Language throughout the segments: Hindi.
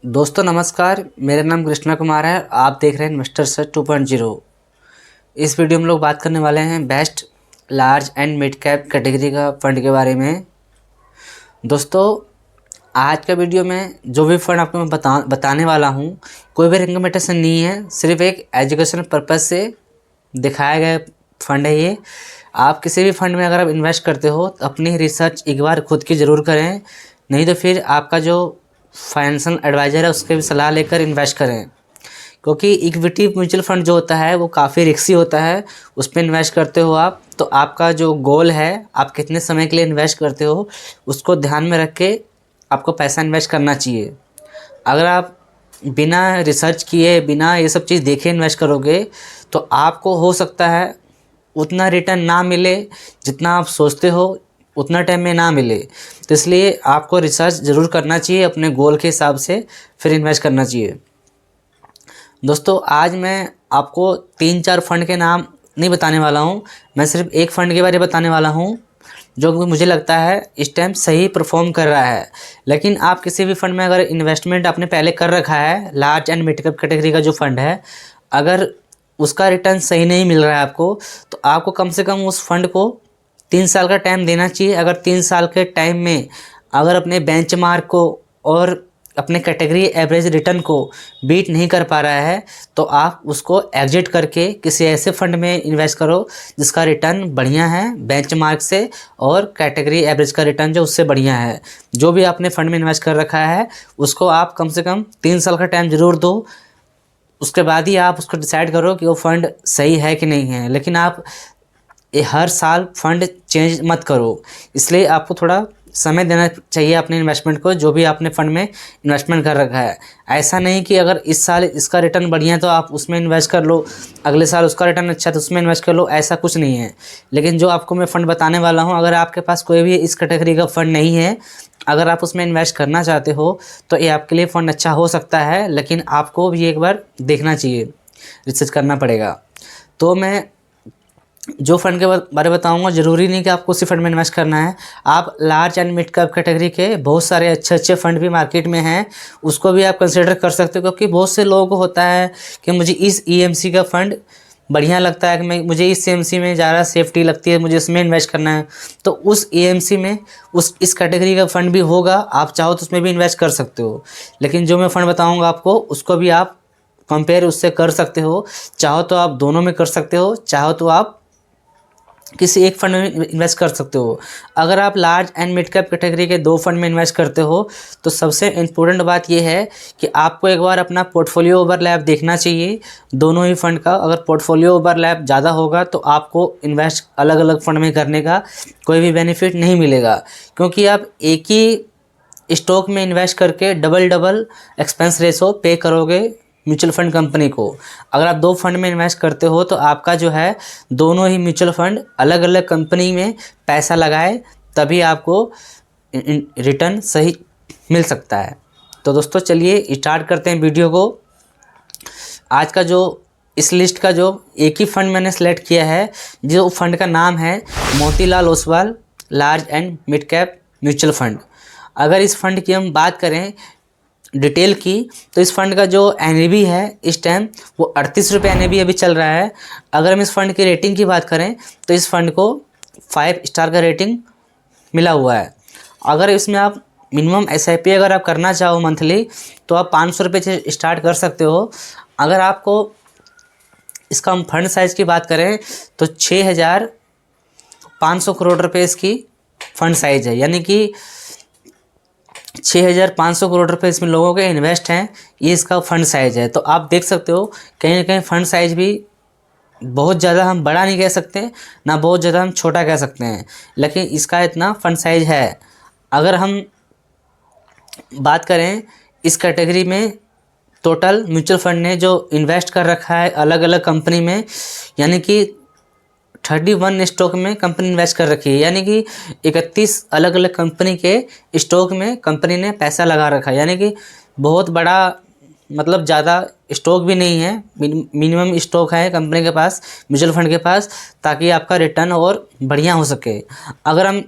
दोस्तों नमस्कार, मेरा नाम कृष्णा कुमार है। आप देख रहे हैं इन्वेस्टर सर्च 2.0। इस वीडियो में लोग बात करने वाले हैं best large and mid cap category का फ़ंड के बारे में। दोस्तों आज का वीडियो में जो भी फ़ंड आपको मैं बताने वाला हूं, कोई भी रिकमेंडेशन नहीं है, सिर्फ एक एजुकेशन पर्पज़ से दिखाया गया फ़ंड है ये। आप किसी भी फ़ंड में अगर आप इन्वेस्ट करते हो तो अपनी रिसर्च एक बार खुद की ज़रूर करें, नहीं तो फिर आपका जो फाइनेंशियल एडवाइज़र है उसके भी सलाह लेकर इन्वेस्ट करें, क्योंकि इक्विटी म्यूचुअल फंड जो होता है वो काफ़ी रिस्की होता है। उस पर इन्वेस्ट करते हो आप तो आपका जो गोल है, आप कितने समय के लिए इन्वेस्ट करते हो, उसको ध्यान में रख के आपको पैसा इन्वेस्ट करना चाहिए। अगर आप बिना रिसर्च किए, बिना ये सब चीज़ देखे इन्वेस्ट करोगे तो आपको हो सकता है उतना रिटर्न ना मिले जितना आप सोचते हो, उतना टाइम में ना मिले। तो इसलिए आपको रिसर्च ज़रूर करना चाहिए, अपने गोल के हिसाब से फिर इन्वेस्ट करना चाहिए। दोस्तों आज मैं आपको 3-4 फ़ंड के नाम नहीं बताने वाला हूँ, मैं सिर्फ एक फ़ंड के बारे में बताने वाला हूँ जो कि मुझे लगता है इस टाइम सही परफॉर्म कर रहा है। लेकिन आप किसी भी फ़ंड में अगर इन्वेस्टमेंट आपने पहले कर रखा है, large and mid cap category का जो फ़ंड है, अगर उसका रिटर्न सही नहीं मिल रहा है आपको, तो आपको कम से कम उस फंड को 3 साल का टाइम देना चाहिए। अगर 3 साल के टाइम में अगर अपने बेंचमार्क को और अपने कैटेगरी एवरेज रिटर्न को बीट नहीं कर पा रहा है तो आप उसको एग्जिट करके किसी ऐसे फंड में इन्वेस्ट करो जिसका रिटर्न बढ़िया है बेंचमार्क से, और कैटेगरी एवरेज का रिटर्न जो उससे बढ़िया है। जो भी आपने फंड में इन्वेस्ट कर रखा है उसको आप कम से कम 3 साल का टाइम ज़रूर दो, उसके बाद ही आप उसको डिसाइड करो कि वो फ़ंड सही है कि नहीं है। लेकिन आप ये हर साल फंड चेंज मत करो, इसलिए आपको थोड़ा समय देना चाहिए अपने इन्वेस्टमेंट को, जो भी आपने फ़ंड में इन्वेस्टमेंट कर रखा है। ऐसा नहीं कि अगर इस साल इसका रिटर्न बढ़िया है तो आप उसमें इन्वेस्ट कर लो, अगले साल उसका रिटर्न अच्छा है तो उसमें इन्वेस्ट कर लो, ऐसा कुछ नहीं है। लेकिन जो आपको मैं फ़ंड बताने वाला हूँ, अगर आपके पास कोई भी इस कैटेगरी का फ़ंड नहीं है, अगर आप उसमें इन्वेस्ट करना चाहते हो तो ये आपके लिए फ़ंड अच्छा हो सकता है, लेकिन आपको भी एक बार देखना चाहिए, रिसर्च करना पड़ेगा। तो मैं जो फ़ंड के बारे बताऊंगा, ज़रूरी नहीं कि आपको उसी फंड में इन्वेस्ट करना है। आप large and mid cap category के बहुत सारे अच्छे अच्छे फ़ंड भी मार्केट में हैं, उसको भी आप कंसिडर कर सकते हो। क्योंकि बहुत से लोगों को होता है कि मुझे इस ईएमसी का फ़ंड बढ़िया लगता है, कि मुझे इस ईएमसी में ज़्यादा सेफ्टी लगती है, मुझे इसमें इन्वेस्ट करना है, तो उस ईएमसी में इस कैटेगरी का फ़ंड भी होगा, आप चाहो तो उसमें भी इन्वेस्ट कर सकते हो। लेकिन जो मैं फ़ंड बताऊँगा आपको, उसको भी आप कंपेयर उससे कर सकते हो। चाहो तो आप दोनों में कर सकते हो, चाहो तो आप किसी एक फंड में इन्वेस्ट कर सकते हो। अगर आप large and mid cap category के 2 फंड में इन्वेस्ट करते हो तो सबसे इम्पोर्टेंट बात यह है कि आपको एक बार अपना पोर्टफोलियो ओवरलैप देखना चाहिए दोनों ही फंड का। अगर पोर्टफोलियो ओवरलैप ज़्यादा होगा तो आपको इन्वेस्ट अलग अलग फंड में करने का कोई भी बेनिफिट नहीं मिलेगा, क्योंकि आप एक ही स्टॉक में इन्वेस्ट करके डबल एक्सपेंस रेशो पे करोगे म्यूचुअल फंड कंपनी को। अगर आप 2 फंड में इन्वेस्ट करते हो तो आपका जो है दोनों ही म्यूचुअल फंड अलग अलग कंपनी में पैसा लगाए तभी आपको रिटर्न सही मिल सकता है। तो दोस्तों चलिए स्टार्ट करते हैं वीडियो को। आज का जो इस लिस्ट का जो एक ही फंड मैंने सेलेक्ट किया है, जो फंड का नाम है Motilal Oswal large and mid cap mutual fund. अगर इस फंड की हम बात करें डिटेल की, तो इस फंड का जो एनएवी है इस टाइम वो 38 रुपये एनएवी अभी चल रहा है। अगर हम इस फंड की रेटिंग की बात करें तो इस फंड को 5 स्टार का रेटिंग मिला हुआ है। अगर इसमें आप मिनिमम एसआईपी अगर आप करना चाहो मंथली तो आप 500 रुपये से स्टार्ट कर सकते हो। अगर आपको इसका हम फंड साइज़ की बात करें तो 6,500 करोड़ रुपये इसकी फंड साइज़ है, यानी कि 6,500 करोड़ रुपए इसमें लोगों के इन्वेस्ट हैं, ये इसका फंड साइज़ है। तो आप देख सकते हो कहीं ना कहीं फंड साइज़ भी बहुत ज़्यादा हम बड़ा नहीं कह सकते, ना बहुत ज़्यादा हम छोटा कह सकते हैं, लेकिन इसका इतना फंड साइज़ है। अगर हम बात करें इस कैटेगरी में, टोटल म्यूचुअल फंड ने जो इन्वेस्ट कर रखा है अलग अलग कंपनी में, यानी कि 31 स्टॉक में कंपनी इन्वेस्ट कर रखी है, यानी कि 31 अलग अलग कंपनी के स्टॉक में कंपनी ने पैसा लगा रखा है। यानी कि बहुत बड़ा, मतलब ज़्यादा स्टॉक भी नहीं है, मिनिमम स्टॉक है कंपनी के पास, म्यूचुअल फंड के पास, ताकि आपका रिटर्न और बढ़िया हो सके। अगर हम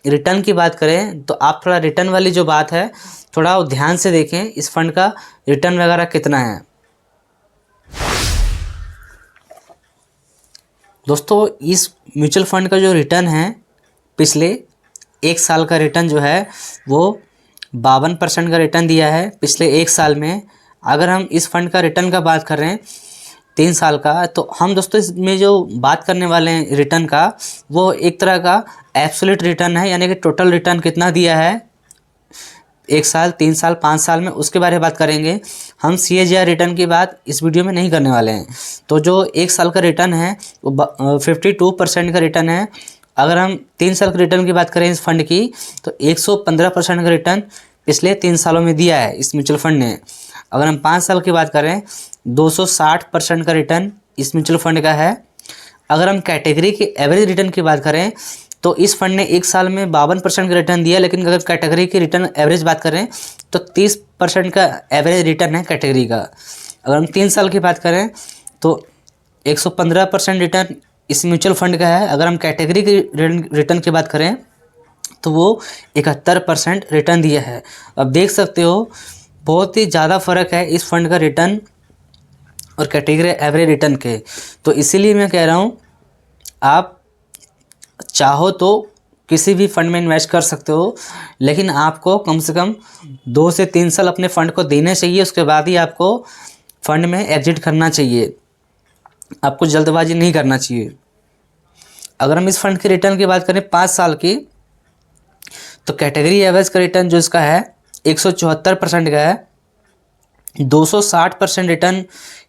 रिटर्न की बात करें तो आप थोड़ा रिटर्न वाली जो बात है थोड़ा ध्यान से देखें, इस फंड का रिटर्न वगैरह कितना है। दोस्तों इस म्यूचुअल फंड का जो रिटर्न है, पिछले 1 साल का रिटर्न जो है वो 52% का रिटर्न दिया है पिछले 1 साल में। अगर हम इस फंड का रिटर्न का बात कर रहे हैं 3 साल का, तो हम दोस्तों इसमें जो बात करने वाले हैं रिटर्न का, वो एक तरह का एब्सोल्यूट रिटर्न है, यानी कि टोटल रिटर्न कितना दिया है 1 साल, 3 साल, 5 साल में, उसके बारे में बात करेंगे। हम CAGR रिटर्न की बात इस वीडियो में नहीं करने वाले हैं। तो जो 1 साल का रिटर्न है वो 52% का रिटर्न है। अगर हम 3 साल के रिटर्न की बात करें इस फंड की, तो 115% का रिटर्न पिछले 3 सालों में दिया है इस म्यूचुअल फंड ने। अगर हम 5 साल की बात करें 260% का रिटर्न इस म्यूचुअल फंड का है। अगर हम कैटेगरी के एवरेज रिटर्न की बात करें तो इस फंड ने 1 साल में 52% का रिटर्न दिया, लेकिन अगर कैटेगरी की रिटर्न एवरेज बात करें तो 30% का एवरेज रिटर्न है कैटेगरी का। अगर हम 3 साल की बात करें तो 115% रिटर्न इस म्यूचुअल फंड का है। अगर हम कैटेगरी की रिटर्न की बात करें तो वो 71% रिटर्न दिया है। अब देख सकते हो बहुत ही ज़्यादा फ़र्क है इस फंड का रिटर्न और कैटेगरी एवरेज रिटर्न के। तो इसीलिए मैं कह रहा हूँ आप चाहो तो किसी भी फंड में इन्वेस्ट कर सकते हो, लेकिन आपको कम से कम 2 से 3 साल अपने फ़ंड को देने चाहिए, उसके बाद ही आपको फ़ंड में एग्जिट करना चाहिए। आपको जल्दबाजी नहीं करना चाहिए। अगर हम इस फंड के रिटर्न की बात करें 5 साल की, तो कैटेगरी एवरेज का रिटर्न जो इसका है 174% का है। 260% रिटर्न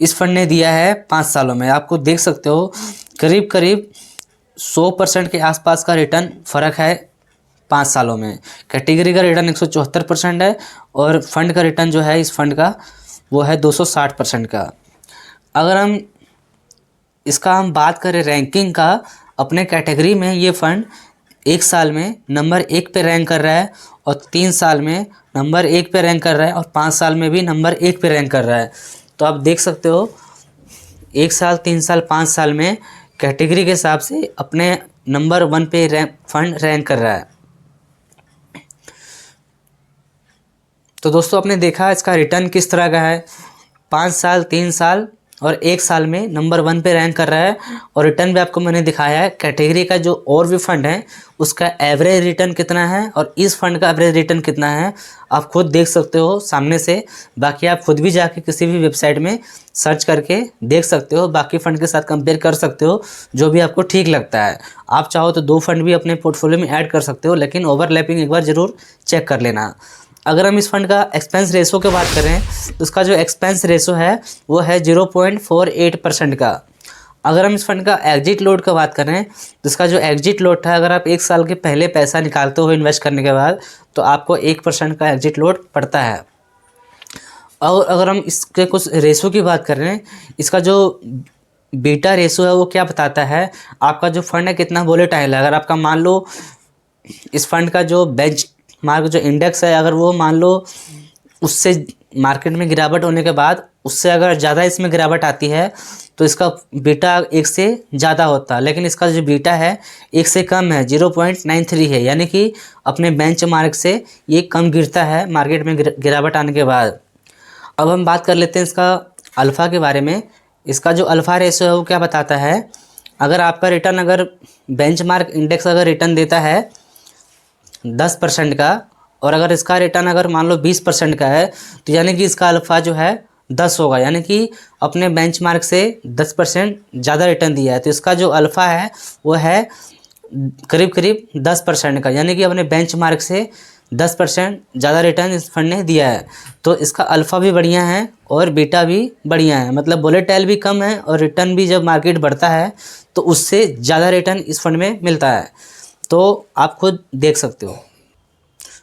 इस फंड ने दिया है 5 सालों में। आपको देख सकते हो करीब करीब 100% के आसपास का रिटर्न फ़र्क है 5 सालों में। कैटेगरी का रिटर्न 174% है और फंड का रिटर्न जो है इस फंड का वो है 260% का। अगर हम बात करें रैंकिंग का, अपने कैटेगरी में ये फ़ंड 1 साल में नंबर 1 पे रैंक कर रहा है और 3 साल में नंबर 1 पे रैंक कर रहा है और 5 साल में भी नंबर 1 पे रैंक कर रहा है। तो आप देख सकते हो 1 साल, 3 साल, 5 साल में कैटेगरी के हिसाब से अपने नंबर 1 पे फंड रैंक कर रहा है। तो दोस्तों आपने देखा इसका रिटर्न किस तरह का है। 5 साल, 3 साल और 1 साल में नंबर 1 पे रैंक कर रहा है और रिटर्न भी आपको मैंने दिखाया है। कैटेगरी का जो और भी फंड है उसका एवरेज रिटर्न कितना है और इस फंड का एवरेज रिटर्न कितना है आप खुद देख सकते हो सामने से। बाकी आप खुद भी जाके किसी भी वेबसाइट में सर्च करके देख सकते हो, बाकी फ़ंड के साथ कंपेयर कर सकते हो, जो भी आपको ठीक लगता है। आप चाहो तो 2 फंड भी अपने पोर्टफोलियो में ऐड कर सकते हो, लेकिन ओवरलैपिंग एक बार ज़रूर चेक कर लेना। अगर हम इस फंड का एक्सपेंस रेशो की बात करें तो उसका जो एक्सपेंस रेशो है वो है 0.48% का। अगर हम इस फंड का एग्जिट लोड की बात करें तो इसका जो एग्जिट लोड था, अगर आप 1 साल के पहले पैसा निकालते हो इन्वेस्ट करने के बाद, तो आपको 1% का एग्जिट लोड पड़ता है। और अगर हम इसके कुछ रेशो की बात कर रहे हैं, इसका जो बीटा रेशो है वो क्या बताता है आपका जो फंड है कितना वोलेटाइल है। अगर आपका मान लो इस फंड का जो बेंच मार्क जो इंडेक्स है, अगर वो मान लो उससे मार्केट में गिरावट होने के बाद उससे अगर ज़्यादा इसमें गिरावट आती है तो इसका बीटा 1 से ज़्यादा होता है, लेकिन इसका जो बीटा है 1 से कम है, 0.93 है, यानी कि अपने बेंच मार्क से ये कम गिरता है मार्केट में गिरावट आने के बाद। अब हम बात कर लेते हैं इसका अल्फ़ा के बारे में। इसका जो अल्फ़ा रेशो है वो क्या बताता है, अगर आपका रिटर्न अगर बेंचमार्क इंडेक्स अगर रिटर्न देता है 10% का और अगर इसका रिटर्न अगर मान लो 20% का है, तो यानी कि इसका अल्फ़ा जो है 10 होगा, यानी कि अपने बेंचमार्क से 10% ज़्यादा रिटर्न दिया है। तो इसका जो अल्फ़ा है वो है करीब करीब 10% का, यानी कि अपने बेंचमार्क से 10% ज़्यादा रिटर्न इस फंड ने दिया है। तो इसका अल्फ़ा भी बढ़िया है और बीटा भी बढ़िया है, मतलब वोलेटाइल भी कम है और रिटर्न भी जब मार्केट बढ़ता है तो उससे ज़्यादा रिटर्न इस फंड में मिलता है। तो आप खुद देख सकते हो।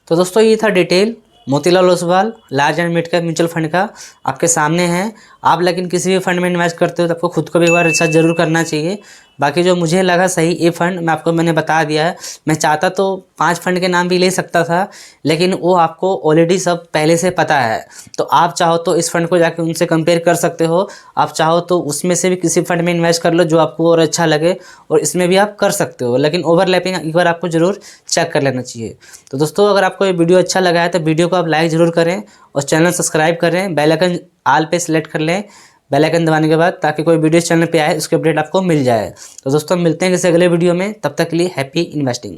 तो दोस्तों ये था detail Motilal Oswal large and mid cap mutual fund का, आपके सामने है। आप लेकिन किसी भी फंड में इन्वेस्ट करते हो तो आपको खुद को भी एक बार रिसर्च जरूर करना चाहिए। बाकी जो मुझे लगा सही ये फ़ंड मैंने बता दिया है। मैं चाहता तो 5 फ़ंड के नाम भी ले सकता था, लेकिन वो आपको ऑलरेडी सब पहले से पता है। तो आप चाहो तो इस फ़ंड को जाके उनसे कंपेयर कर सकते हो। आप चाहो तो उसमें से भी किसी फ़ंड में इन्वेस्ट कर लो जो आपको और अच्छा लगे, और इसमें भी आप कर सकते हो, लेकिन ओवरलैपिंग एक बार आपको ज़रूर चेक कर लेना चाहिए। तो दोस्तों, अगर आपको ये वीडियो अच्छा लगा है तो वीडियो को आप लाइक ज़रूर करें और चैनल सब्सक्राइब करें। बेल आइकन ऑल पे सेलेक्ट कर लें बेल आइकन दबाने के बाद, ताकि कोई वीडियो चैनल पे आए उसके अपडेट आपको मिल जाए। तो दोस्तों, मिलते हैं किसी अगले वीडियो में, तब तक के लिए हैप्पी इन्वेस्टिंग।